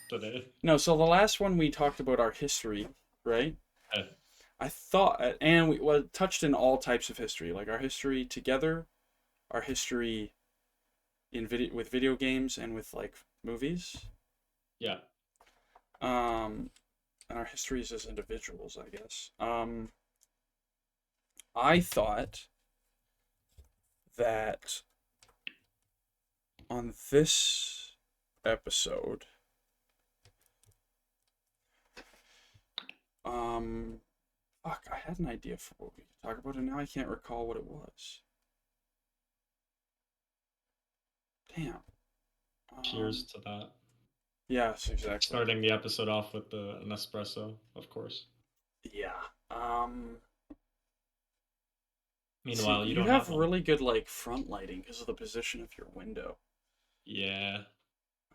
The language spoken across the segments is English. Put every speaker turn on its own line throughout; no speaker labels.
today.
No, so the last one we talked about our history, right?
Uh,
I thought, and we well, touched in all types of history, like our history together, our history in video with video games and with like movies,
yeah.
um, and our histories as individuals, I guess. I thought that on this episode, um, fuck, I had an idea for what we could talk about, and now I can't recall what it was. Damn.
Cheers
Um,
to that.
yes, exactly.
Starting the episode off with an espresso, of course.
Yeah. Um, see,
Meanwhile, you
you
don't have
have
one.
really good like front lighting because of the position of your window.
Yeah.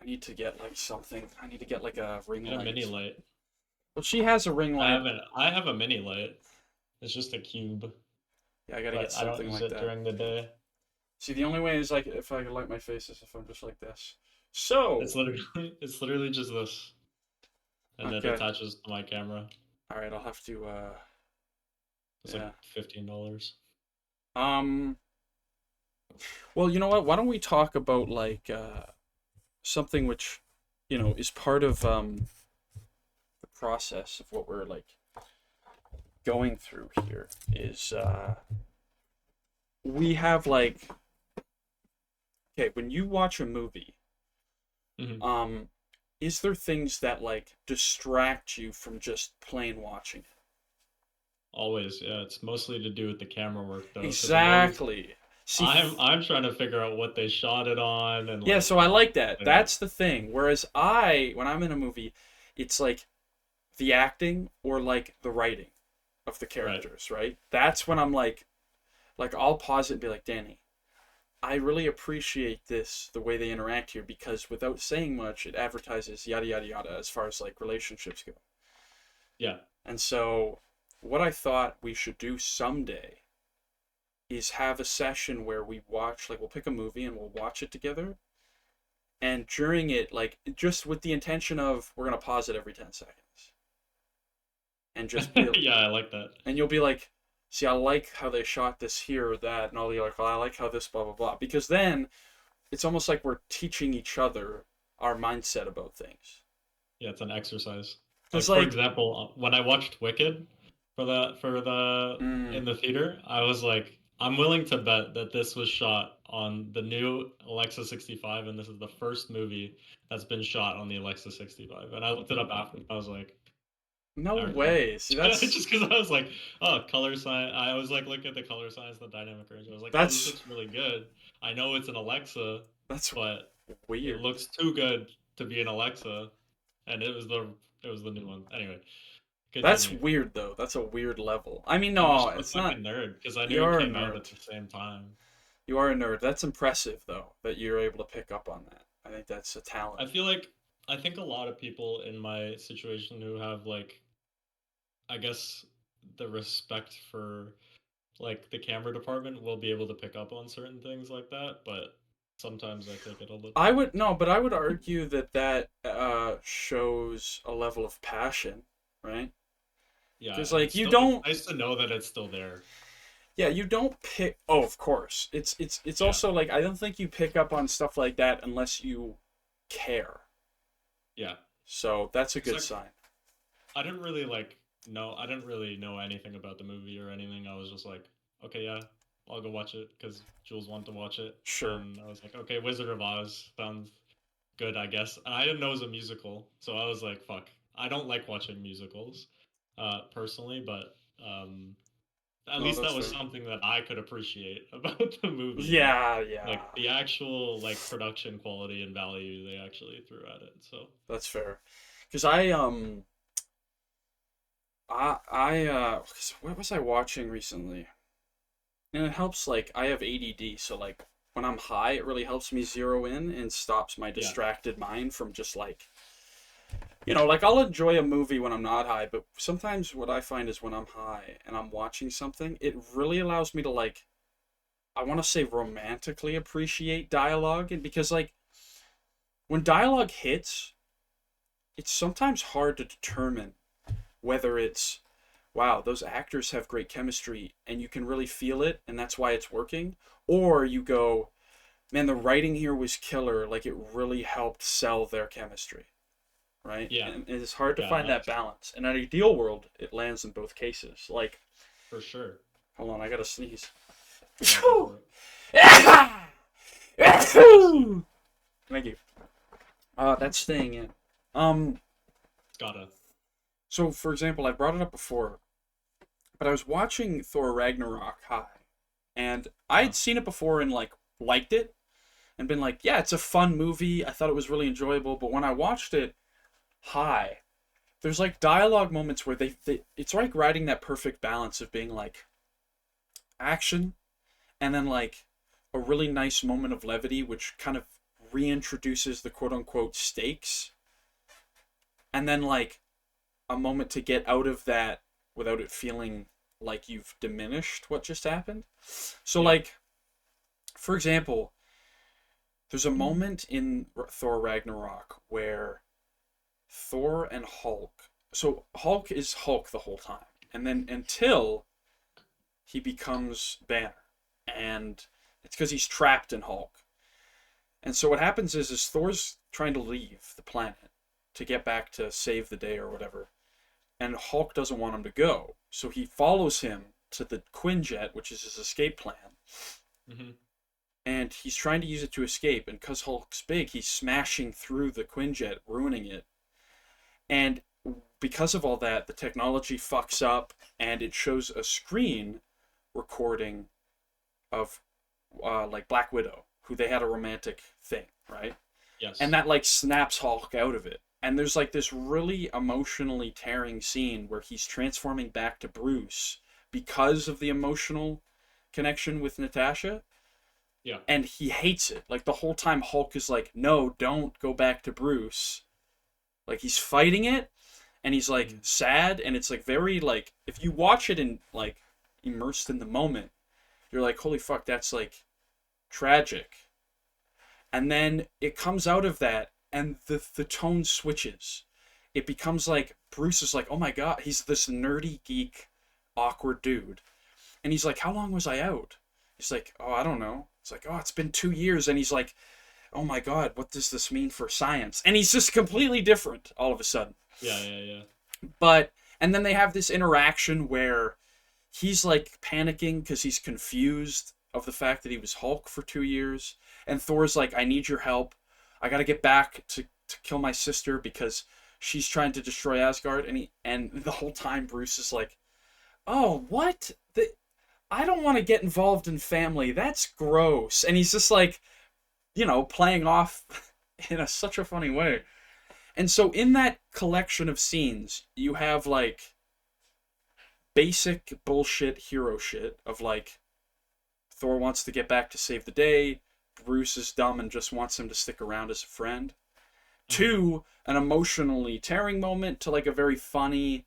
I need to get like something. I need to get like a ring
Get a mini
light.
light.
Well, she has a ring light.
I have a mini light. It's just a cube,
Yeah, I gotta get
but I don't
something
use
like
it
that.
during the day.
See, the only way is like if I light my face is if I'm just like this. So,
It's literally just this, and it
okay.
attaches to my camera.
All right, I'll have to.
It's like
Yeah.
$15.
Um. Well, you know what? Why don't we talk about like something which, is part of the process of what we're like going through here is we have like okay, when you watch a movie,
Hmm.
um is there things that like distract you from just plain watching it?
Always, yeah. It's mostly to do with the camera work though, because
Exactly. See,
I'm trying to figure out what they shot it on and
yeah,
like
so I like that.
the
That's the thing. Whereas when I'm in a movie, it's like the acting or like the writing of the
right.
characters, right? That's when I'm like I'll pause it and be like, Danny, I really appreciate the way they interact here because without saying much, it advertises yada yada yada as far as like relationships go.
Yeah.
And so, what I thought we should do someday is have a session where we watch, like, we'll pick a movie and we'll watch it together. And during it, like, just with the intention of we're gonna pause it every 10 seconds and just be,
Yeah, I like that.
and you'll be like, see, I like how they shot this here or that, and I'll be like, well, I like how this blah blah blah, because then it's almost like we're teaching each other our mindset about things.
Yeah, it's an exercise.
It's
Like for
like,
example, when I watched Wicked for the
mm,
in the theater, I was like, I'm willing to bet that this was shot on the new Alexa 65, and this is the first movie that's been shot on the Alexa 65. And I looked it up after. I was like,
no
I already know.
way. See, that's
Just because I was like, oh, color sign. I was like, look at the color signs, the dynamic range. I was like, oh, this
that's
looks really good. I know it's an Alexa,
that's
but it
weird.
looks too good to be an Alexa, and it was the new one. Anyway,
That's
continue.
weird though. That's a weird level. I mean,
I'm
no,
just a
it's not.
fucking nerd because I knew it
You're a
came out
nerd.
at the same time.
You are a nerd. That's impressive though that you're able to pick up on that. I think that's a talent.
I feel like I think a lot of people in my situation who have like I guess the respect for like the camera department will be able to pick up on certain things like that, but sometimes I take it a little
I
too
would no, but I would argue that shows a level of passion, right?
yeah,
Because
and
like you
it's
don't,
nice to know that it's still there.
yeah, you don't pick. Oh, of course. It's
Yeah.
also like I don't think you pick up on stuff like that unless you care.
Yeah.
So that's a
Cuz
good sign.
I didn't really know anything about the movie or anything. I was just like, okay, yeah, I'll go watch it cuz Jules wanted to watch it.
Sure.
And I was like, okay, Wizard of Oz sounds good, I guess. And I didn't know it was a musical, so I was like, fuck. I don't like watching musicals personally, but at
No,
least
that's
that was
fair.
something that I could appreciate about the movie,
Yeah, yeah.
like the actual like production quality and value they actually threw at it. So
That's fair. Because what was I watching recently? And it helps like I have ADD, so like when I'm high, it really helps me zero in and stops my
yeah,
distracted mind from just like like I'll enjoy a movie when I'm not high, but sometimes what I find is when I'm high and I'm watching something, it really allows me to like I want to say romantically appreciate dialogue and because like when dialogue hits, it's sometimes hard to determine whether it's, wow, those actors have great chemistry and you can really feel it and that's why it's working, or you go, man, the writing here was killer, like it really helped sell their chemistry, right?
Yeah,
And it's hard to
yeah,
find that balance. In an ideal world, it lands in both cases. Like,
for sure.
hold on, I gotta sneeze.
Yeah, go for it. Bless you.
Thank you. That's staying in.
It's gotta.
So for example, I brought it up before, but I was watching Thor Ragnarok High, and I
Uh,
had seen it before and like liked it and been like, yeah, it's a fun movie. I thought it was really enjoyable, but when I watched it High, there's like dialogue moments where they it's like writing that perfect balance of being like action and then like a really nice moment of levity which kind of reintroduces the quote unquote stakes, and then like a moment to get out of that without it feeling like you've diminished what just happened. So
yeah.
like for example, there's a moment in Thor Ragnarok where Thor and Hulk. So Hulk is Hulk the whole time, and then until he becomes Banner, and it's because he's trapped in Hulk. And so what happens is Thor's trying to leave the planet to get back to save the day or whatever, and Hulk doesn't want him to go, so he follows him to the Quinjet, which is his escape plan,
Hmm.
and he's trying to use it to escape. And because Hulk's big, he's smashing through the Quinjet, ruining it. And because of all that, the technology fucks up, and it shows a screen recording of like Black Widow, who they had a romantic thing, right? And
Yes.
that like snaps Hulk out of it. And there's like this really emotionally tearing scene where he's transforming back to Bruce because of the emotional connection with Natasha,
Yeah.
and he hates it. Like the whole time Hulk is like, "No, don't go back to Bruce." Like he's fighting it, and he's like
Hmm.
sad, and it's like very like if you watch it and like immersed in the moment, you're like, "Holy fuck, that's like tragic." And then it comes out of that and the tone switches. It becomes like Bruce is like, "Oh my god," he's this nerdy geek awkward dude. And he's like, "How long was I out?" He's like, "Oh, I don't know." It's like, "Oh, it's been 2 years." And he's like, "Oh my god, what does this mean for science?" And he's just completely different all of a sudden.
Yeah, yeah, yeah.
But and then they have this interaction where he's like panicking because he's confused of the fact that he was Hulk for 2 years, and Thor's like, "I need your help. I got to get back to kill my sister because she's trying to destroy Asgard." And the whole time Bruce is like, "Oh, what? I don't want to get involved in family. That's gross." And he's just like, playing off in such a funny way. And so in that collection of scenes, you have like basic bullshit hero shit of like Thor wants to get back to save the day, Bruce is dumb and just wants him to stick around as a friend.
Hmm.
Two, an emotionally tearing moment to like a very funny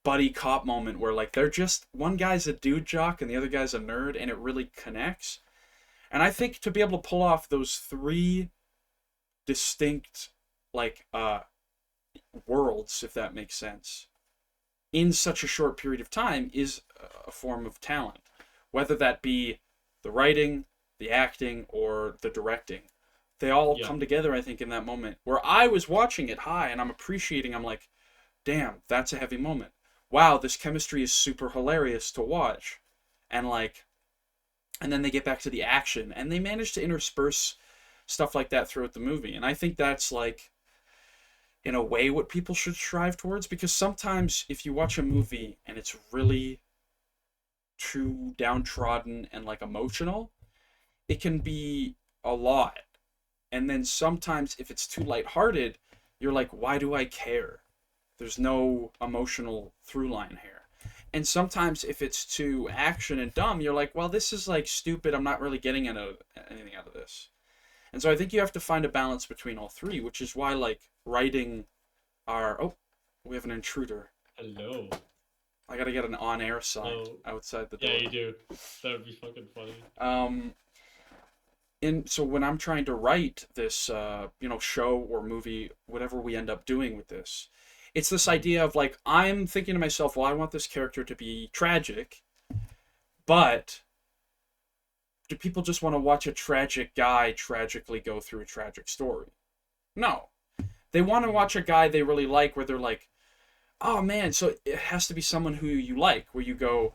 buddy cop moment where like they're just one guy's a dude jock and the other guy's a nerd and it really connects. And I think to be able to pull off those three distinct like worlds, if that makes sense, in such a short period of time is a form of talent, whether that be the writing, the acting, or the directing. They all
Yeah.
come together, I think, in that moment where I was watching it high and I'm appreciating. I'm like, damn, that's a heavy moment. Wow, this chemistry is super hilarious to watch, and like, and then they get back to the action and they manage to intersperse stuff like that throughout the movie, and I think that's like in a way what people should strive towards, because sometimes if you watch a movie and it's really too downtrodden and like emotional, it can be a lot. And then sometimes if it's too lighthearted, you're like, why do I care? There's no emotional through line here. And sometimes if it's too action and dumb, you're like, well, this is like stupid. I'm not really getting anything out of this. And so I think you have to find a balance between all three, which is why like writing our oh, we have an intruder.
Hello.
I gotta get an on-air sign
Hello.
outside the
Yeah,
door.
you do. That would be fucking funny.
Um, so when I'm trying to write this, show or movie, whatever we end up doing with this, it's this
Mhm.
idea of like I'm thinking to myself, well, I want this character to be tragic, but do people just want to watch a tragic guy tragically go through a tragic story? No, they want to
Mhm.
watch a guy they really like, where they're like, oh man, so it has to be someone who you like, where you go,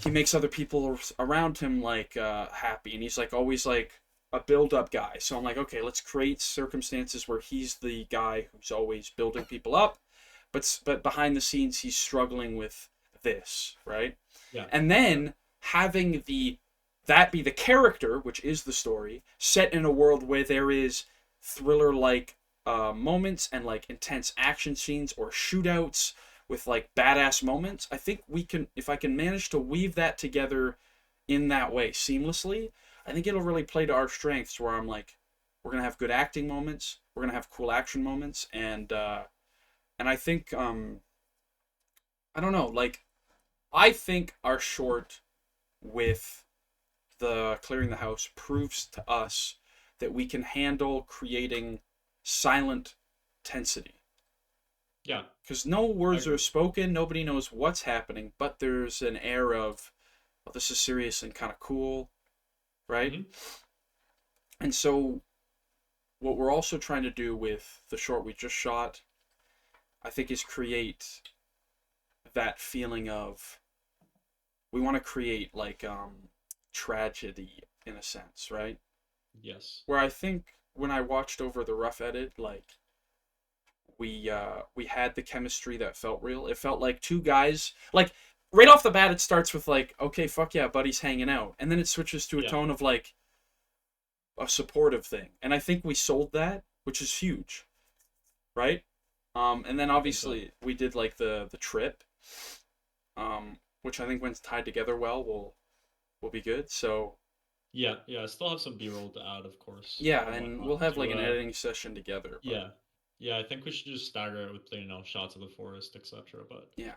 he makes other people around him like happy, and he's like always like a build-up guy. So I'm like, okay, let's create circumstances where he's the guy who's always building people up, but behind the scenes he's struggling with this, right?
Yeah.
And
Yeah.
then having the that be the character, which is the story, set in a world where there is thriller like moments and like intense action scenes or shootouts with like badass moments. I think we can, if I can manage to weave that together in that way seamlessly, I think it'll really play to our strengths. Where I'm like, we're gonna have good acting moments, we're gonna have cool action moments, and I think I don't know, like I think our short with the clearing the house proves to us that we can handle creating silent tensity,
Yeah.
because no
I
words are
agree.
spoken, nobody knows what's happening, but there's an air of, oh, this is serious and kind of cool, right?
Mhm.
And so what we're also trying to do with the short we just shot, I think, is create that feeling of, we want to create like tragedy in a sense, right?
Yes.
Where I think when I watched over the rough edit, like we had the chemistry that felt real. It felt like two guys, like right off the bat it starts with like, okay, fuck yeah, buddy's hanging out. And then it switches to a
Yeah.
tone of like a supportive thing. And I think we sold that, which is huge, right? And then
I think so.
obviously we did like the trip, which I think when it's tied together well will be good. So
Yeah. Yeah. I still have some B-roll to add, of course,
yeah,
and
and
whatnot.
we'll have like
To
an editing session together, but
yeah. Yeah. I think we should just stagger it with shots of the forest, etc. But
yeah.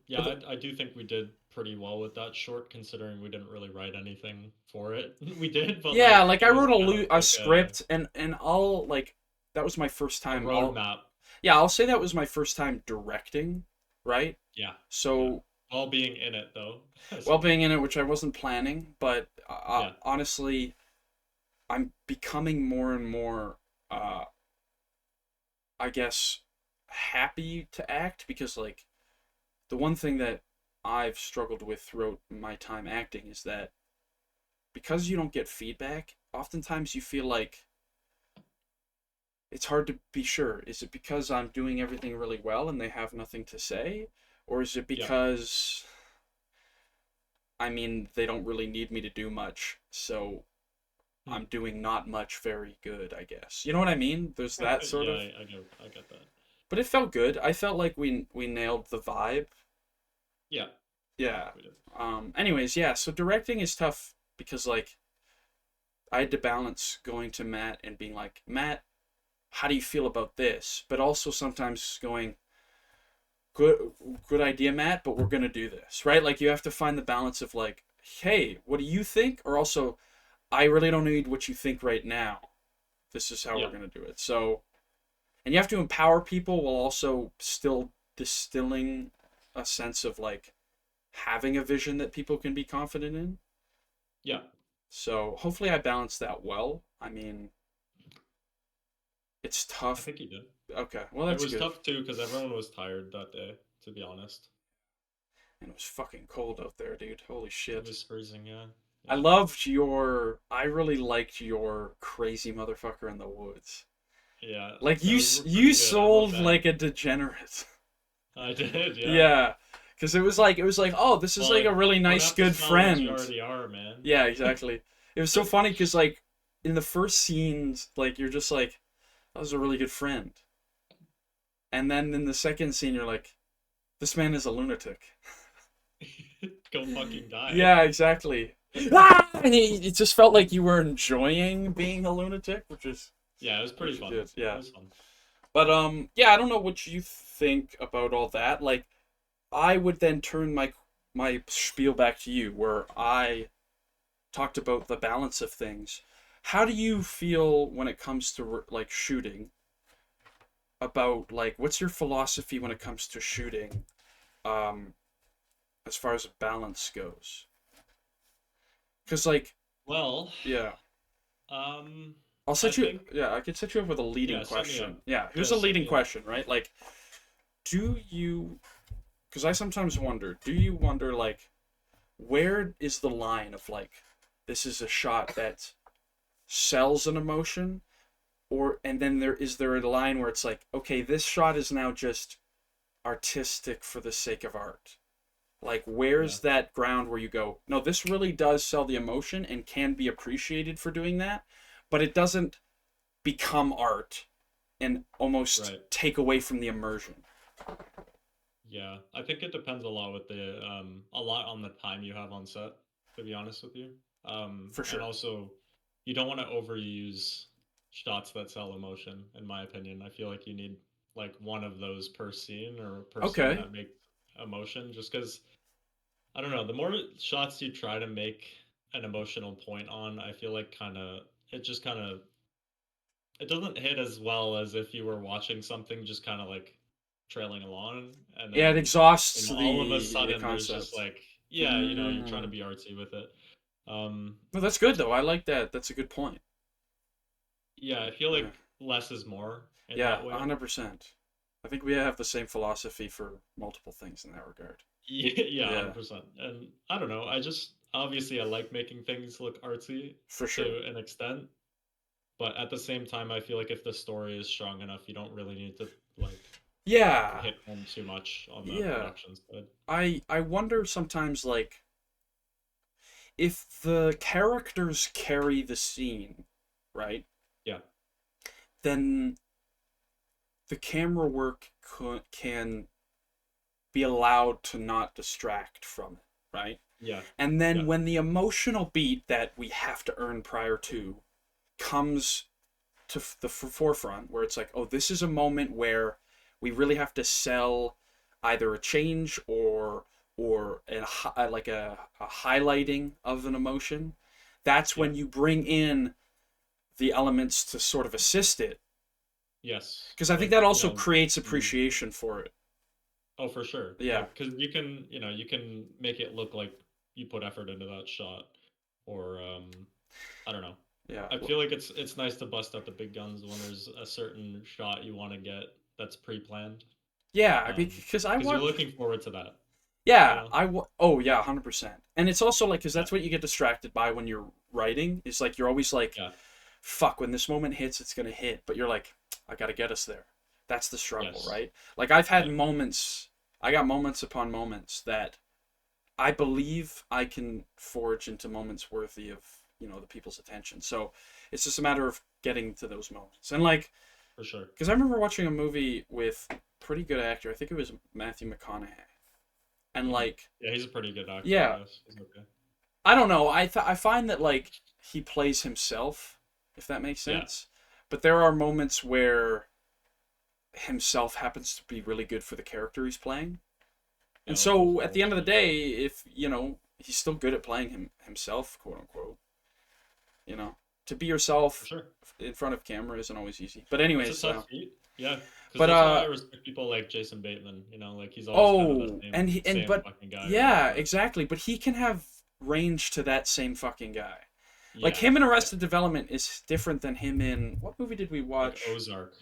yeah,
But the,
I do think we did pretty well with that short, considering we didn't really write anything for it. We did, but
yeah,
like
like I
it was
wrote a
kind of
a
like
script, and I'll like, that was my first
a
time.
roadmap.
I'll say that was my first time directing, right?
Yeah. Yeah.
So,
While being in it though, as
well,
well.
being in it, which I wasn't planning, but
Yeah.
honestly, I'm becoming more and more, uh, I guess, happy to act, because like the one thing that I've struggled with throughout my time acting is that because you don't get feedback, oftentimes you feel like it's hard to be sure. Is it because I'm doing everything really well and they have nothing to say? Or is it
Yeah.
because, I mean, they don't really need me to do much, so
Hmm.
I'm doing not much very good, I guess. You know what I mean? There's that sort
Yeah,
of.
I get that.
But it felt good. I felt like we nailed the vibe.
Yeah, I
Yeah.
think we did.
Anyways, yeah, so directing is tough because like I had to balance going to Matt and being like, "Matt, how do you feel about this?" But also sometimes going, good good idea, Matt, but we're gonna do this, right? Like you have to find the balance of like, hey, what do you think? Or also, I really don't need what you think right now. This is how we're
Yeah.
gonna do it. So, and you have to empower people while also still distilling a sense of like having a vision that people can be confident in.
Yeah,
So hopefully I balance that well. I mean, it's
I
tough.
think he did.
Okay, well
It
that's
was
good.
tough too because everyone was tired that day, to be honest.
And it was fucking cold out there, dude. Holy
It
shit.
was freezing, yeah.
I
Yeah.
loved your. I really liked your crazy motherfucker in the woods.
Yeah.
Like
Those were
you
pretty good. I wrote
sold
them.
like a degenerate.
I did, yeah.
Yeah, because it was like, oh, this is
Well,
like a
like,
really
you don't
nice
have to
good
smell what you
friend.
already are, man.
Yeah, exactly. It was so funny because like in the first scenes, like you're just like, that was a really good friend, and then in the second scene, you're like, this man is a lunatic.
Go fucking die.
Yeah, exactly. Ah! And it just felt like you were enjoying being a lunatic,
Yeah, it was pretty
which is
fun.
good.
It
Yeah.
was fun.
But yeah, I don't know what you think about all that. Like I would then turn my spiel back to you where I talked about the balance of things. how do you feel when it comes to like shooting about like what's your philosophy when it comes to shooting um as far as balance goes? Because like,
Well,
yeah,
um,
I'll
I
set you,
think
yeah, I could set you up with a leading
yeah, set me up.
question. Yeah, here's
Yeah,
a
set
leading
me up.
question, right? Like, do you, because I sometimes wonder, do you wonder like where is the line of like this is a shot that sells an emotion, or and then there a line where it's like, okay, this shot is now just artistic for the sake of art? Like,
Yeah,
where's that ground where you go, no, this really does sell the emotion and can be appreciated for doing that, but it doesn't become art and almost
right.
take away from the immersion?
Yeah, I think it depends a lot with the a lot on the time you have on set, to be honest with you.
For
And
sure.
also you don't want to overuse shots that sell emotion, in my opinion. I feel like you need like one of those per scene or per scene
Okay.
that make emotion just because I don't know, the more shots you try to make an emotional point on, I feel like it just kind of it doesn't hit as well as if you were watching something just kind of like trailing along and
Yeah, it
then
exhausts
all of a
the
sudden there's just
concept.
like yeah, you're trying to
Mm.
be artsy with it. Um
No, that's good though. I like that. That's a good point.
yeah, I feel
Yeah,
like less is more in
yeah,
that way.
100%. I think we have the same philosophy for multiple things in that regard.
Yeah, yeah,
Yeah,
100%. And I don't know, I just obviously I like making things look artsy
for sure.
to an extent, but at the same time I feel like if the story is strong enough, you don't really need to like
Yeah,
hit home too much on the
yeah.
production side.
I wonder sometimes like if the characters carry the scene, right?
Yeah.
Then the camera work can be allowed to not distract from it, right?
Yeah.
And then
Yeah.
when the emotional beat that we have to earn prior to comes to the forefront, where it's like, oh, this is a moment where we really have to sell either a change or like a highlighting of an emotion. That's
Yeah.
when you bring in the elements to sort of assist it,
Yes.
because I think
Like,
that also creates
you
appreciation for it.
oh, for sure.
Yeah,
Like, because you can make it look like you put effort into that shot, or I don't know.
yeah,
I feel like it's nice to bust out the big guns when there's a certain shot you want to get that's pre-planned.
yeah. Because I
Because you're
want,
looking forward to that, you
yeah,
know?
oh yeah, 100%. And it's also like, because
Yeah.
that's what you get distracted by when you're writing. Is like you're always like,
Yeah.
fuck, when this moment hits, it's gonna hit. But you're like, I gotta get us there. That's the struggle,
Yes.
right? Like I've had
Yeah.
moments, I got moments upon moments that I believe I can forge into moments worthy of, the people's attention. So it's just a matter of getting to those moments. And like,
For sure.
because I remember watching a movie with a pretty good actor. I think it was Matthew McConaughey. And like,
Yeah, he's a pretty good actor, I
yeah,
guess. He's okay.
I don't know. I find that like he plays himself, if that makes
Yeah.
sense. But there are moments where himself happens to be really good for the character he's playing.
Yeah,
And
like the
so at
full
the end of the
extent.
day, if, he's still good at playing himself, quote unquote, you know, to be
For
yourself
sure.
in front of camera isn't always easy. But
It's a
anyways,
tough feat. Yeah. Because
but
that's why I respect people like Jason Bateman, like he's always kind of the
oh,
same
and he and
same
but
fucking guy, right?
yeah,
But
exactly. But he can have range to that same fucking guy. Like
yeah,
him in
yeah.
Arrested Development is different than him in what movie did we
Like
watch?
Ozark.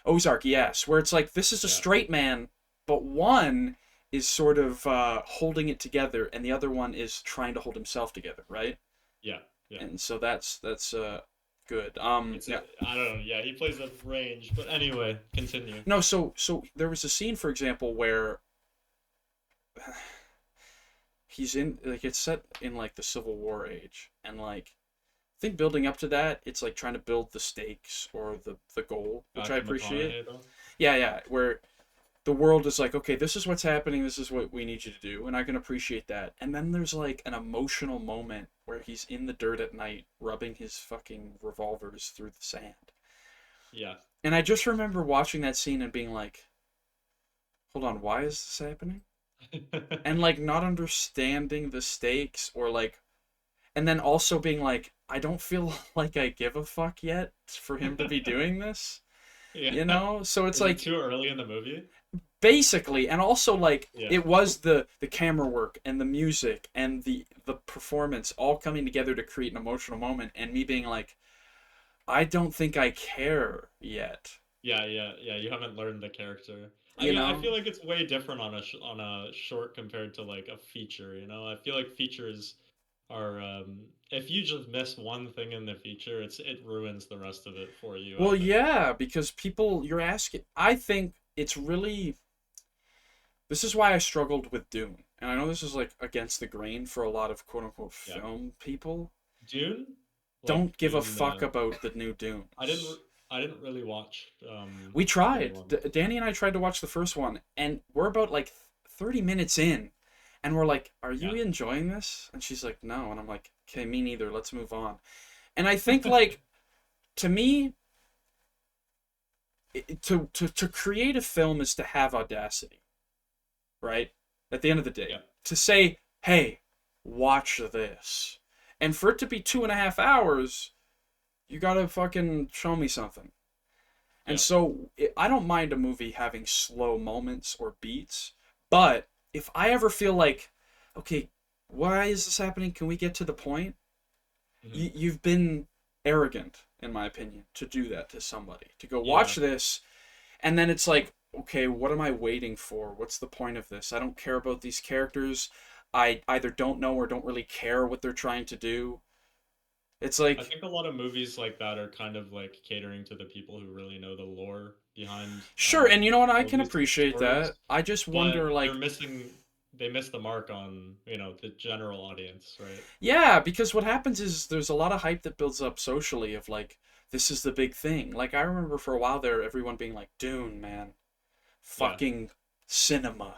Ozark, yes, where it's like this is a
Yeah.
straight man, but one is sort of holding it together, and the other one is trying to hold himself together, right?
Yeah. Yeah.
And so that's good. Yeah.
I don't know. Yeah, he plays a range, but anyway, continue.
No, so there was a scene, for example, where he's in like it's set in like the Civil War age, and like I think building up to that, it's like trying to build the stakes or the goal, which I
Back to
appreciate.
McConaughey though.
Yeah, yeah, where the world is like, okay, this is what's happening, this is what we need you to do, and I can appreciate that. And then there's like an emotional moment where he's in the dirt at night, rubbing his fucking revolvers through the sand.
Yeah.
And I just remember watching that scene and being like, hold on, why is this happening? And like not understanding the stakes or like, and then also being like, I don't feel like I give a fuck yet for him to be doing this,
Yeah.
you know? So it's
Is it
like
too early in the movie?
basically, and also like
Yeah.
it was the camera work and the music and the performance all coming together to create an emotional moment, and me being like, I don't think I care yet,
Yeah, yeah, yeah. You haven't learned the character. I
you
mean, I
know?
feel like it's way different on on a short compared to like a feature. You know, I feel like features are if you just miss one thing in the feature, it ruins the rest of it for you. I
Well,
think.
yeah, because people, you're asking, I think it's really, this is why I struggled with Dune. And I know this is like against the grain for a lot of quote unquote
Yeah,
film people.
Dune,
Don't
like
give a
Dune.
fuck about the new
I didn't
Dunes.
I didn't really watch
We
the new
tried.
one.
Danny and I tried to watch the first one, and we're about like 30 minutes in, and we're like, "Are you
Yeah.
enjoying this?" And she's like, "No." And I'm like, "Okay, me neither. Let's move on." And I think like to me, to create a film is to have audacity, right? At the end of the day,
Yeah.
to say, "Hey, watch this," and for it to be 2.5 hours, you gotta fucking show me something. And
Yeah.
so I don't mind a movie having slow moments or beats, but if I ever feel like, okay, why is this happening? Can we get to the point?
Hmm.
You've been arrogant, in my opinion, to do that to somebody. To go watch
Yeah.
this, and then it's like, okay, what am I waiting for? What's the point of this? I don't care about these characters. I either don't know or don't really care what they're trying to do. It's
I
like,
think a lot of movies like that are kind of like catering to the people who really know the lore behind
sure, and you know what? I
all
can
these
appreciate
stories,
that. I just wonder,
but
like,
they miss the mark on, the general audience, right?
yeah, because what happens is there's a lot of hype that builds up socially of like this is the big thing. Like I remember for a while there everyone being like Dune, man,
Yeah.
fucking cinema.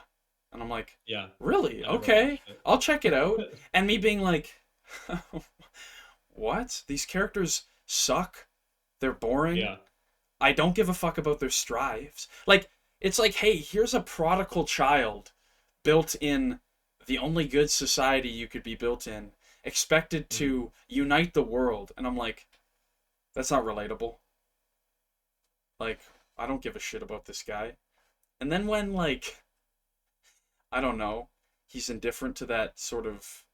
And I'm like,
Yeah.
"Really?
I never
Okay.
watched it.
I'll check it out." And me being like, "What? These characters suck. They're boring.
Yeah.
I don't give a fuck about their strives." Like it's like, "Hey, here's a prodigal child built in the only good society you could be built in, expected
Hmm.
to unite the world." And I'm like, that's not relatable. Like, I don't give a shit about this guy. And then when, like, I don't know, he's indifferent to that sort of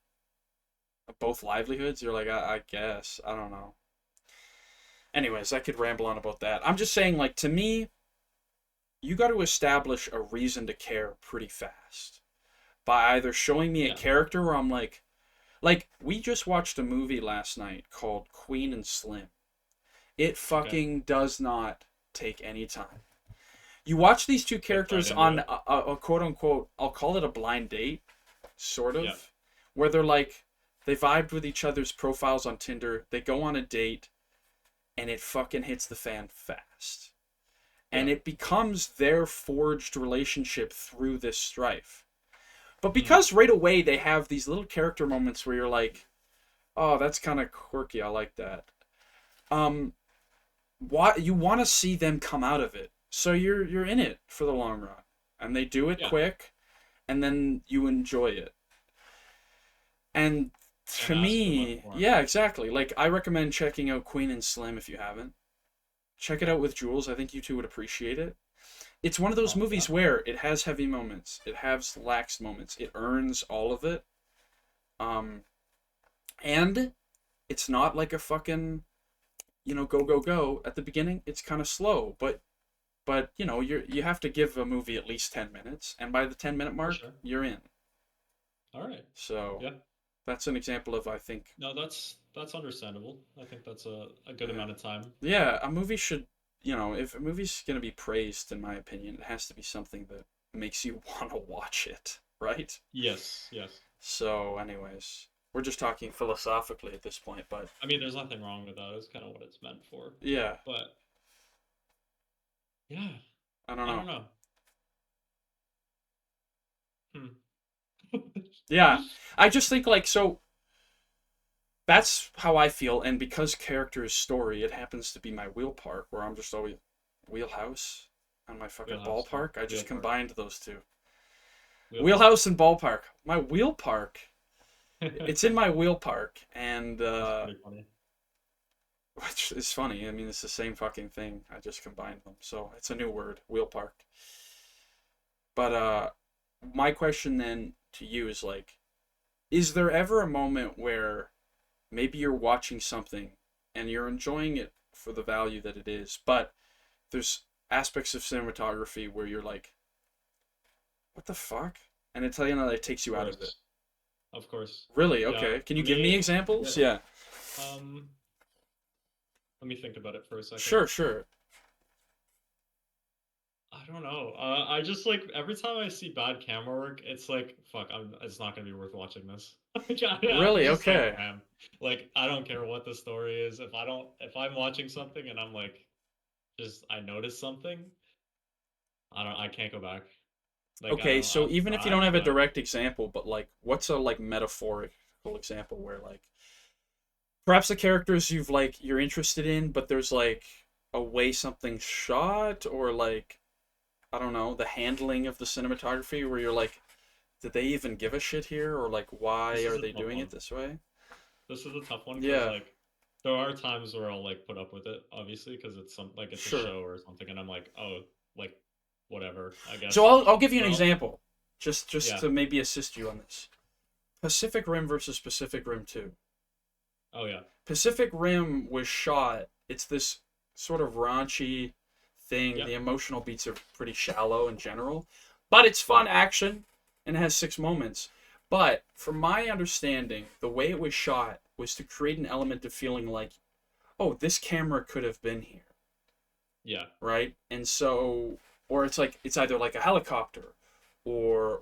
both livelihoods, you're like, I guess. I don't know. Anyways, I could ramble on about that. I'm just saying, like, to me, you got to establish a reason to care pretty fast by either showing me a
Yeah.
character where I'm like, we just watched a movie last night called Queen and Slim. It
Okay.
fucking does not take any time. You watch these two
Get right
characters
into
on
it.
a quote unquote, I'll call it a blind date, sort
Yeah.
of, where they're like, they vibed with each other's profiles on Tinder, they go on a date, and it fucking hits the fan fast. And
Yeah.
it becomes their forged relationship through this strife. But
Hmm.
because right away they have these little character moments where you're like, oh, that's kind of quirky, I like that. Um, what you want to see them come out of it, so you're in it for the long run, and they do it
Yeah.
quick, and then you enjoy it. And
Can't
to
ask for much
me,
more.
yeah, exactly. Like I recommend checking out Queen and Slim if you haven't. Check it
Yeah.
out with Jules. I think you two would appreciate it. It's one of those
Oh,
movies
definitely.
where it has heavy moments, it has lax moments, it earns all of it. Um, and it's not like a fucking go go go at the beginning. It's kind of slow, but you have to give a movie at least 10 minutes, and by the 10-minute
For
mark
sure.
you're in.
All right.
So
Yeah.
that's an example of, I think,
No, that's understandable. I think that's a good
yeah,
amount of time.
yeah, a movie should, if a movie's going to be praised, in my opinion, it has to be something that makes you want to watch it, right?
Yes, yes.
So anyways, we're just talking philosophically at this point, but
I mean, there's nothing wrong with that. It's kind of what it's meant for.
yeah,
But yeah,
I don't
I
know.
don't know. Hmm.
Yeah, I just think like, so that's how I feel, and because character is story, it happens to be my wheel park, where I'm just always wheelhouse and my fucking
Wheelhouse, yeah.
ballpark. I
Wheel
just
park.
combined those two.
Wheel park.
Wheelhouse and ballpark. My wheel park. It's in my wheel park, and
That's pretty funny.
which is funny. I mean, it's the same fucking thing. I just combined them, so it's a new word, wheel parked. But my question then to you is like, is there ever a moment where maybe you're watching something and you're enjoying it for the value that it is, but there's aspects of cinematography where you're like, what the fuck? And it's, you know, it takes
Of
you out of it.
course, of course.
Really?
Yeah,
Okay. Can
for
you give me
me, yeah.
examples? Yeah.
Um, Let me think about it for a second.
Sure, sure.
I don't know. I just like every time I see bad camera work, it's like fuck. It's not gonna be worth watching this. Like, I'm
Really?
just like,
Okay.
man, like I don't care what the story is. If I'm watching something and I'm like, just I notice something, I can't go back. Like
Okay, so
I'll
even if you don't
try,
have a
but
direct example, but like what's a like metaphorical example where like perhaps the characters you're interested in, but there's like a way something's shot or like I don't know, the handling of the cinematography where you're like, did they even give a shit here or like why
this is
are
a
they
tough
doing
one.
it this way?
This is a tough one because
Yeah,
like there are times where I'll like put up with it, obviously, because it's some like it's a
sure.
show or something, and I'm like, oh, like whatever, I
So
guess.
I'll give you an
But
example just
yeah,
to maybe assist you on this. Pacific Rim versus Pacific Rim 2.
oh yeah,
Pacific Rim was shot. It's this sort of raunchy thing.
yep,
The emotional beats are pretty shallow in general, but it's fun
right,
action and it has 6 moments. But from my understanding, the way it was shot was to create an element of feeling like, oh, this camera could have been here,
yeah,
right? And so, or it's like it's either like a helicopter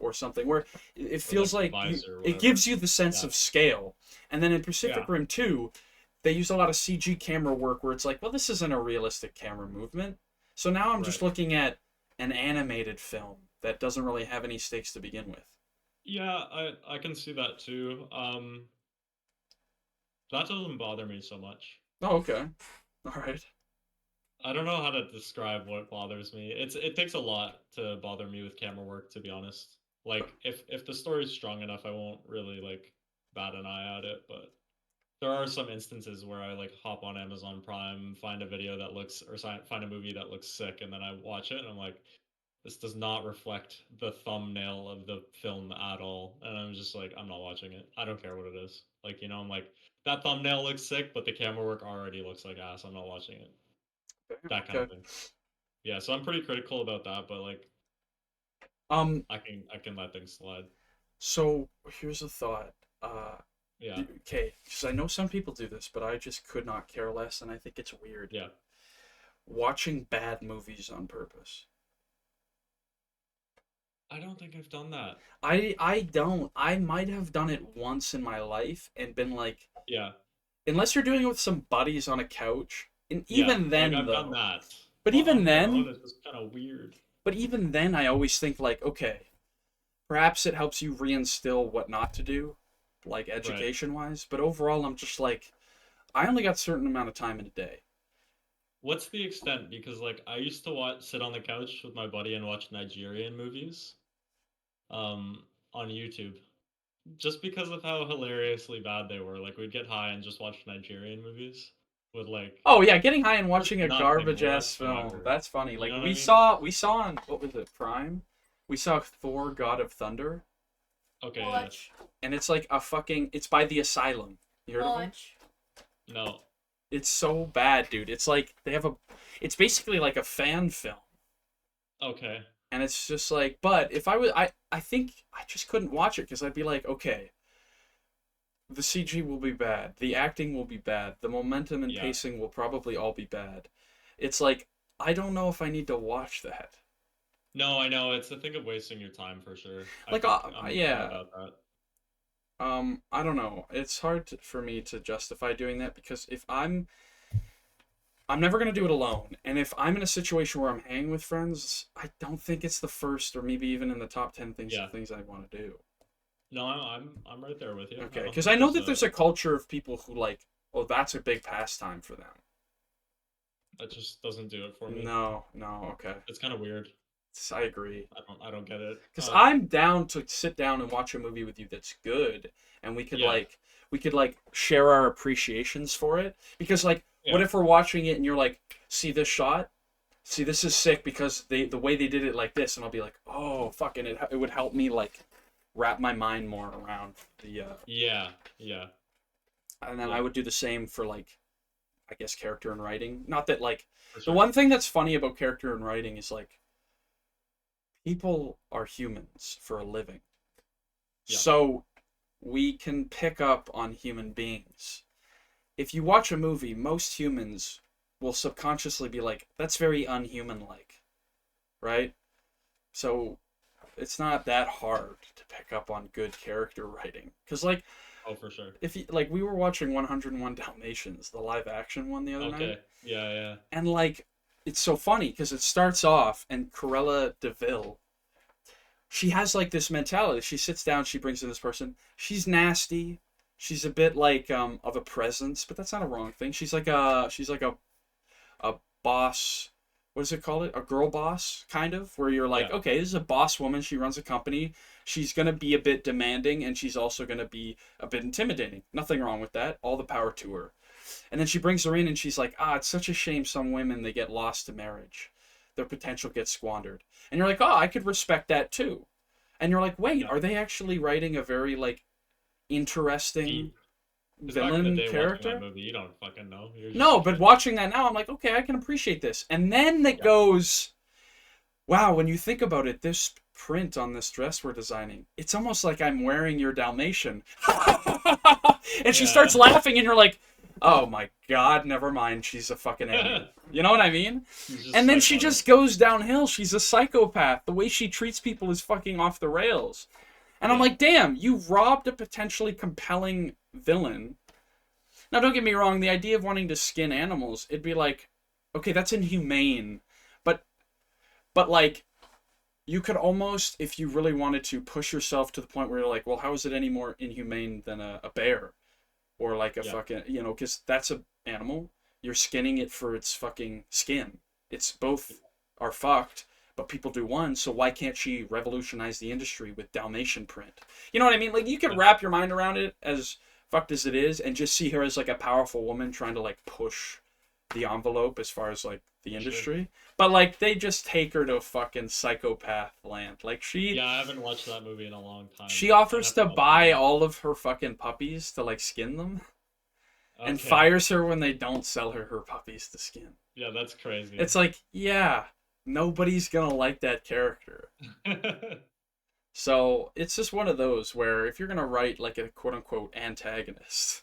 or something where it
or
feels
like the
like
visor or
it
whatever.
gives you the sense
Yeah,
of scale. And then in
yeah,
Pacific Rim 2, they use a lot of CG camera work where it's like, well, this isn't a realistic camera movement. So now I'm just
right.
looking at an animated film that doesn't really have any stakes to begin with.
Yeah, I can see that too. That doesn't bother me so much.
Oh, okay. All right.
I don't know how to describe what bothers me. It takes a lot to bother me with camera work, to be honest. Like if the story's strong enough, I won't really like bat an eye at it, but there are some instances where I like hop on Amazon Prime, find a video that looks or find a movie that looks sick and then I watch it and I'm like this does not reflect the thumbnail of the film at all. And I'm just like I'm not watching it. I don't care what it is. Like, I'm like that thumbnail looks sick, but the camera work already looks like ass. I'm not watching it.
Damn,
That kind of
okay.
thing. Yeah, so I'm pretty critical about that, but like
Um.
I can let things slide.
So here's a thought. Uh.
Yeah.
Okay, because I know some people do this, but I just could not care less, and I think it's weird.
Yeah.
Watching bad movies on purpose.
I don't think I've done that.
I don't. I might have done it once in my life and been like,
Yeah.
unless you're doing it with some buddies on a couch, and
Yeah.
even
Like
then
I've done
though,
that.
but
But
even
on your own
then,
it's just kind of weird.
but even then, I always think like, okay, perhaps it helps you reinstill what not to do, like
Right.
education wise. But overall, I'm just like, I only got a certain amount of time in a day.
What's the extent? Because like I used to sit on the couch with my buddy and watch Nigerian movies um on YouTube just because of how hilariously bad they were. Like we'd get high and just watch Nigerian movies with like
Oh yeah, getting high and
just
watching a
nothing
garbage ass film.
whatsoever.
That's funny.
You
Like
know what I
we
mean?
saw we saw on what was it, Prime? We saw Thor God of Thunder,
Okay, yeah.
Watch.
and it's like a fucking it's by the Asylum. You heard of them?
Watch.
No.
It's so bad, dude. It's like they have a it's basically like a fan film.
Okay.
And it's just like but if I was I think I just couldn't watch it cuz I'd be like, okay, the CG will be bad. The acting will be bad. The momentum and
Yeah.
pacing will probably all be bad. It's like I don't know if I need to watch that.
No, I know. It's a thing of wasting your time for sure. I
Like
think I'm
yeah,
about that.
I don't know. It's hard for me to justify doing that because if I'm never gonna do it alone, and if I'm in a situation where I'm hanging with friends, I don't think it's the first or maybe even in the top 10
Yeah.
things I want to do.
No, I'm right there with you. I
Okay,
don't
because
think
I know
there's
that
a
there's a culture of people who like, oh, that's a big pastime for them.
that just doesn't do it for me.
No, no, okay,
It's kind of weird.
I agree.
I don't get it.
Because I'm down to sit down and watch a movie with you that's good, and
Yeah.
we could like share our appreciations for it. Because like What
Yeah,
if we're watching it and you're like, see this shot? See, this is sick because the way they did it like this, and I'll be like, oh, fucking it would help me like wrap my mind more around the
yeah, yeah,
and then I
yeah,
would do the same for like I guess character and writing. Not that like
for
the
sure.
one thing that's funny about character and writing is like people are humans for a living.
Yeah.
So we can pick up on human beings. If you watch a movie, most humans will subconsciously be like, that's very unhuman like, right? So it's not that hard to pick up on good character writing. Cause like
Oh, for sure.
if you like we were watching 101 Dalmatians, the live action one the other night,
Okay. Yeah, yeah,
and like it's so funny because it starts off and Corella Deville, she has like this mentality. She sits down, she brings in this person. She's nasty. She's a bit like of a presence, but that's not a wrong thing. She's like a boss. What does it call it? A girl boss, kind of, where you're like,
yeah,
okay, this is a boss woman. She runs a company. She's gonna be a bit demanding, and she's also gonna be a bit intimidating. Nothing wrong with that. All the power to her. And then she brings her in, and she's like, it's such a shame some women they get lost to marriage, their potential gets squandered. And you're like, I could respect that too. And you're like, wait,
yeah.
are they actually writing a very like interesting
Deep. Because back in the
villain
day, watching that
character?
movie, you don't fucking know. You're just a
No, but
kid.
watching that now, I'm like, okay, I can appreciate this. And then it
Yeah.
goes, wow, when you think about it, this print on this dress we're designing, it's almost like I'm wearing your Dalmatian. And she starts
Yeah.
laughing, and you're like, oh my god, never mind, she's a fucking alien. You know what I mean?
He's just
And then she
psychotic.
just goes downhill. She's a psychopath. The way she treats people is fucking off the rails. And I'm
Yeah.
like, damn, you robbed a potentially compelling villain. Now, don't get me wrong, the idea of wanting to skin animals, it'd be like, okay, that's inhumane. But, like, you could almost, if you really wanted to, push yourself to the point where you're like, well, how is it any more inhumane than a bear? Or like a
Yeah.
fucking, because that's a animal. You're skinning it for its fucking skin. It's both are fucked, but people do one, so why can't she revolutionize the industry with Dalmatian print? You know what I mean? Like you can
Yeah.
wrap your mind around it as fucked as it is and just see her as like a powerful woman trying to like push the envelope as far as like the
For sure.
industry. But like they just take her to fucking psychopath land. Like
Yeah, I haven't watched that movie in a long time.
she
I'd
offers
have to
to
watch it
buy
again.
all of her fucking puppies to like skin them and
Okay.
fires her when they don't sell her puppies to skin.
Yeah, that's crazy.
It's like, yeah, nobody's gonna like that character. So it's just one of those where if you're gonna write like a quote unquote antagonist,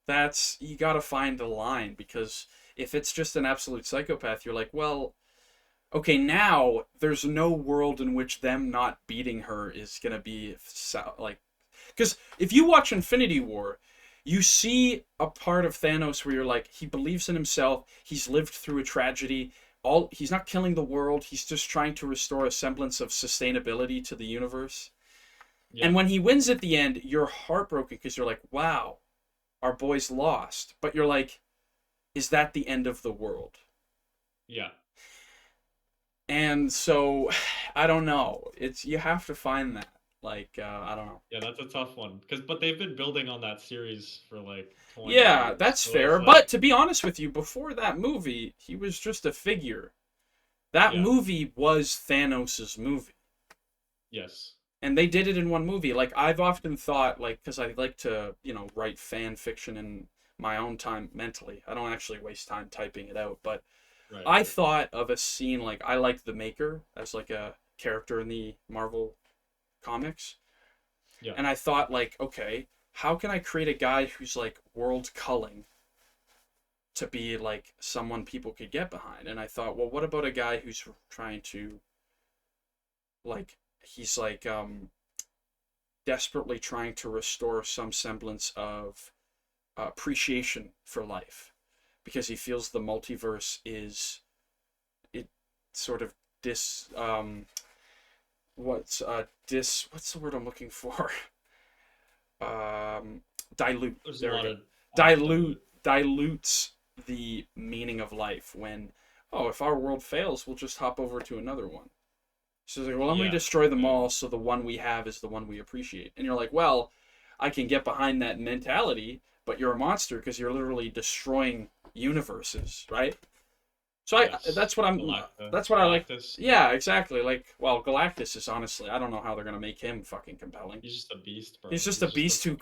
that's you gotta find the line because if it's just an absolute psychopath, you're like, well, okay, now there's no world in which them not beating her is gonna be like, because if you watch Infinity War, you see a part of Thanos where you're like, he believes in himself, he's lived through a tragedy. He's not killing the world, he's just trying to restore a semblance of sustainability to the universe.
Yeah.
And when he wins at the end, you're heartbroken because you're like, wow, our boy's lost. But you're like, is that the end of the world?
Yeah.
And so I don't know. It's you have to find that. Like I don't know.
Yeah, that's a tough one. But they've been building on that series for like 20
Yeah,
years.
that's
So it's
fair.
like,
But to be honest with you, before that movie, he was just a figure. That
yeah.
movie was Thanos' movie.
Yes.
And they did it in one movie. Like I've often thought, like, because I like to, write fan fiction in my own time mentally. I don't actually waste time typing it out. But
Right,
I
right.
thought of a scene like I like the Maker as like a character in the Marvel comics,
Yeah.
and I thought like, okay, how can I create a guy who's like world culling to be like someone people could get behind? And I thought, well, what about a guy who's trying to like he's like desperately trying to restore some semblance of appreciation for life because he feels the multiverse is it sort of dis what's the word I'm looking for um dilute
There's a
there we
lot
go
of
dilute
dilute.
dilutes the meaning of life when if our world fails we'll just hop over to another one. So it's like, well, let me
Yeah.
destroy them
Yeah.
all so the one we have is the one we appreciate. And you're like, well, I can get behind that mentality, but you're a monster because you're literally destroying universes, right? So
Yes.
that's what I'm that's what I like.
Galactus. Yeah.
Yeah, exactly. Like, well, Galactus is honestly, I don't know how they're gonna make him fucking compelling.
He's just a beast,
He's
bro.
just a
He's just a
beast who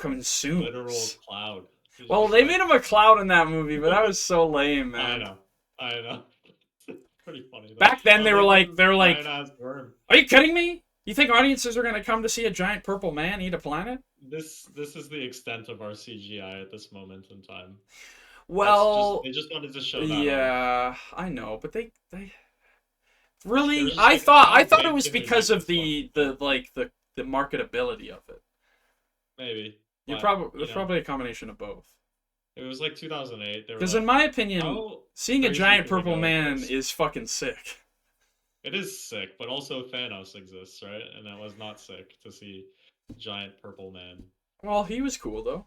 literal
consumes.
cloud. He's
Well,
just
they
like
made him a cloud in that movie, but that was so lame,
I
man.
know. I know. Pretty funny though.
Back then
Oh, they made this
they were
giant
like,
ass worm.
"Are you kidding me? You think audiences are gonna come to see a giant purple man eat a planet?"
This is the extent of our CGI at this moment in time. That's just
Well,
they just wanted to show that off.
yeah, I know, but they
They were
really,
just like,
I
how
thought it
big
was
can we
because
make
of
this fucking
the
thing?
like the marketability of it.
Maybe,
You
but
probably
you
there's
know,
probably a combination of both.
it was like 2008. They were
Because in
like,
my opinion,
how
seeing a
crazy
giant
can we
purple
go with
man
this?
is fucking sick.
It is sick, but also Thanos exists, right? And it was not sick to see giant purple man.
Well, he was cool though.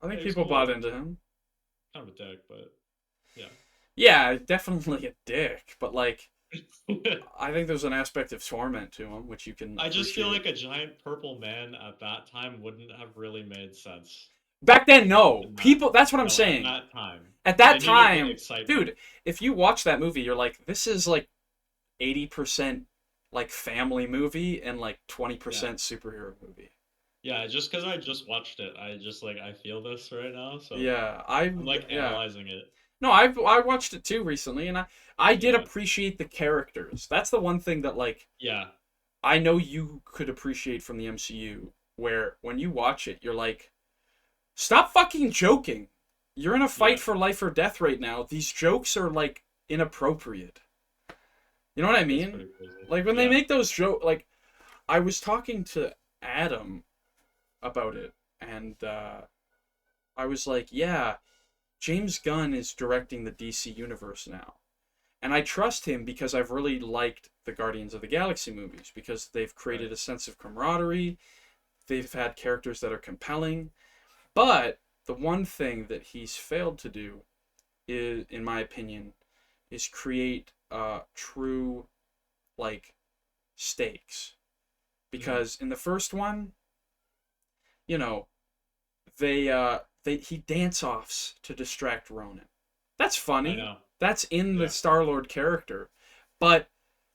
I
Yeah,
think
he's
people bought
cool.
into him.
Kind of a dick, but yeah.
Yeah, definitely a dick, but like I think there's an aspect of torment to him which you can
I just feel
appreciate.
like a giant purple man at that time wouldn't have really made sense.
Back then, no.
In that,
People, that's what I'm
no, at
saying.
that time,
At
they
that
needed the
time,
excitement.
dude, if you watch that movie, you're like, this is like 80% like family movie and like
Yeah,
20% superhero movie.
yeah. Just because I just watched it, I just like I feel this right now, so
Yeah,
I'm like
yeah.
analyzing it.
No, I watched it too recently, and I did
Yeah,
appreciate the characters. That's the one thing that like
yeah,
I know you could appreciate from the MCU, where when you watch it, you're like, stop fucking joking. You're in a
yeah.
fight for life or death right now. These jokes are like inappropriate. You know what I
It's
mean?
pretty crazy.
Like when they
Yeah,
make those jokes, like I was talking to Adam about it, and I was like, yeah, James Gunn is directing the DC universe now. And I trust him because I've really liked the Guardians of the Galaxy movies because they've
right.
created a sense of camaraderie. They've had characters that are compelling. But the one thing that he's failed to do is, in my opinion, is create true like stakes.
Mm,
Because in the first one, you know, they he dance offs to distract Ronan. That's
I
funny.
know.
That's in the
Yeah,
Star Lord character. But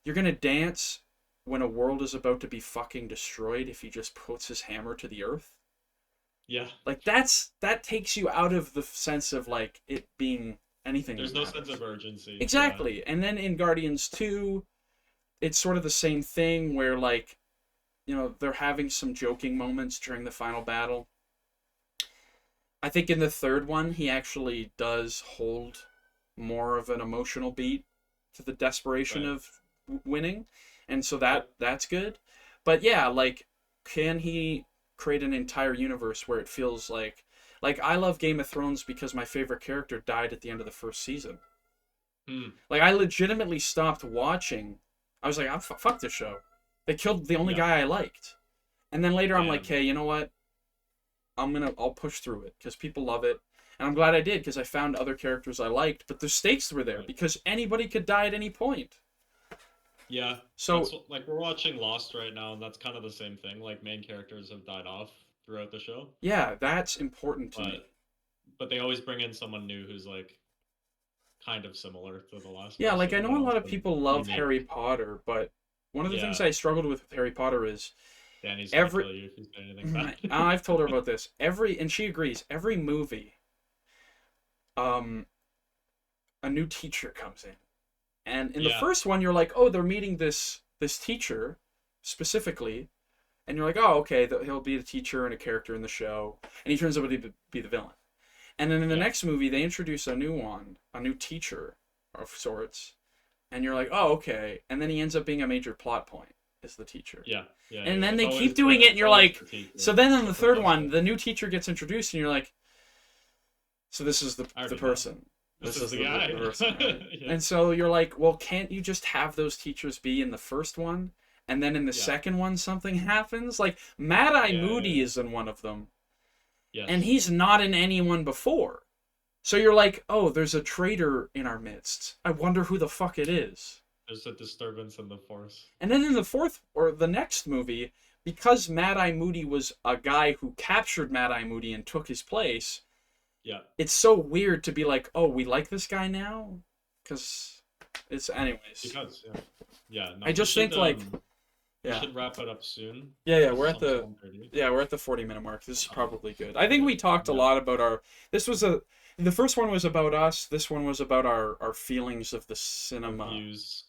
you're gonna dance when a world is about to be fucking destroyed if he just puts his hammer to the earth?
yeah.
Like that takes you out of the sense of like it being anything
There's
that
no sense
matters.
of urgency. Yeah,
Exactly. And then in Guardians 2, it's sort of the same thing where like, they're having some joking moments during the final battle. I think in the third one, he actually does hold more of an emotional beat to the desperation
right.
of winning, and so
Yep.
that's good. But yeah, like, can he create an entire universe where it feels like I love Game of Thrones because my favorite character died at the end of the first season.
Hmm.
Like I legitimately stopped watching. I was like, fuck this show. They killed the only
Yeah.
guy I liked, and then later I'm like,
Damn.
hey, you know what? I'll push through it because people love it, and I'm glad I did because I found other characters I liked, but the stakes were there
Right.
because anybody could die at any point.
Yeah.
So
Like we're watching Lost right now, and that's kind of the same thing. Like main characters have died off throughout the show,
yeah, that's important to me.
but they always bring in someone new who's like kind of similar to the last
Yeah, like I
person,
know
but
a lot of
also
people love
unique.
Harry Potter, but one of the things
Yeah.
I struggled with Harry Potter is
Danny's gonna
every
kill you if you say anything bad.
I've told her about this. And she agrees, every movie um a new teacher comes in. And in the
Yeah.
first one you're like, "Oh, they're meeting this teacher specifically." And you're like, "Oh, okay, he'll be the teacher and a character in the show." And he turns out to be the villain. And then in the
Yeah.
next movie they introduce a new teacher of sorts. And you're like, "Oh, okay." And then he ends up being a major plot point as the teacher.
Yeah. Yeah.
And
Yeah.
then they keep doing it and
It's
you're
always
like,
the teacher,
so then in
the
the third one,
professor.
the new teacher gets introduced and you're like, so this is
I
the
already know.
person.
This
This
is
is
the
the
guy.
person, right?
Yeah.
And so you're like, well, can't you just have those teachers be in the first one? And then in the
Yeah.
second one, something happens? Like, Mad Eye
Yeah. Yeah.
Moody
Yeah.
is in one of them, and
Yes.
he's not in anyone before. So you're like, oh, there's a traitor in our midst. I wonder who the fuck it is.
There's a disturbance in the force.
And then in the fourth, or the next movie, because Mad Eye Moody was a guy who captured Mad Eye Moody and took his place,
Yeah.
it's so weird to be like, oh, we like this guy now, because it's anyways.
Because yeah. Yeah,
I
no,
just think like,
we
yeah,
should wrap it up soon
yeah,
because
we're
it's
at
almost
the
1:30.
yeah, we're at the 40-minute mark. This is
Um,
probably good. I think
okay.
we talked a
Yeah.
lot about our. This was a. The first one was about us. This one was about our feelings of the
Our
cinema,
views.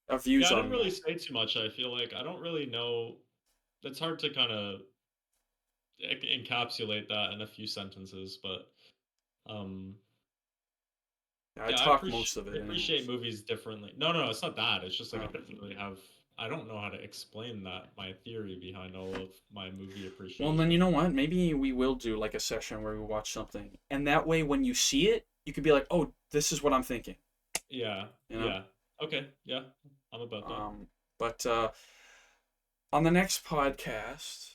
our
Yeah,
views
I didn't
on
really
that.
say too much. I feel like I don't really know. It's hard to kind of encapsulate that in a few sentences, but um,
Yeah, I
yeah,
talk most of
I
it
appreciate
anyways.
movies differently. No, no, no, it's not that. It's just like I
Oh.
don't really have. I don't know how to explain that my theory behind all of my movie
Well, then you
appreciation.
know what? Maybe we will do like a session where we watch something, and that way, when you see it, you could be like, "Oh, this is what I'm thinking."
Yeah,
You know.
yeah. Okay, yeah, I'm about that.
Um, but on the next podcast,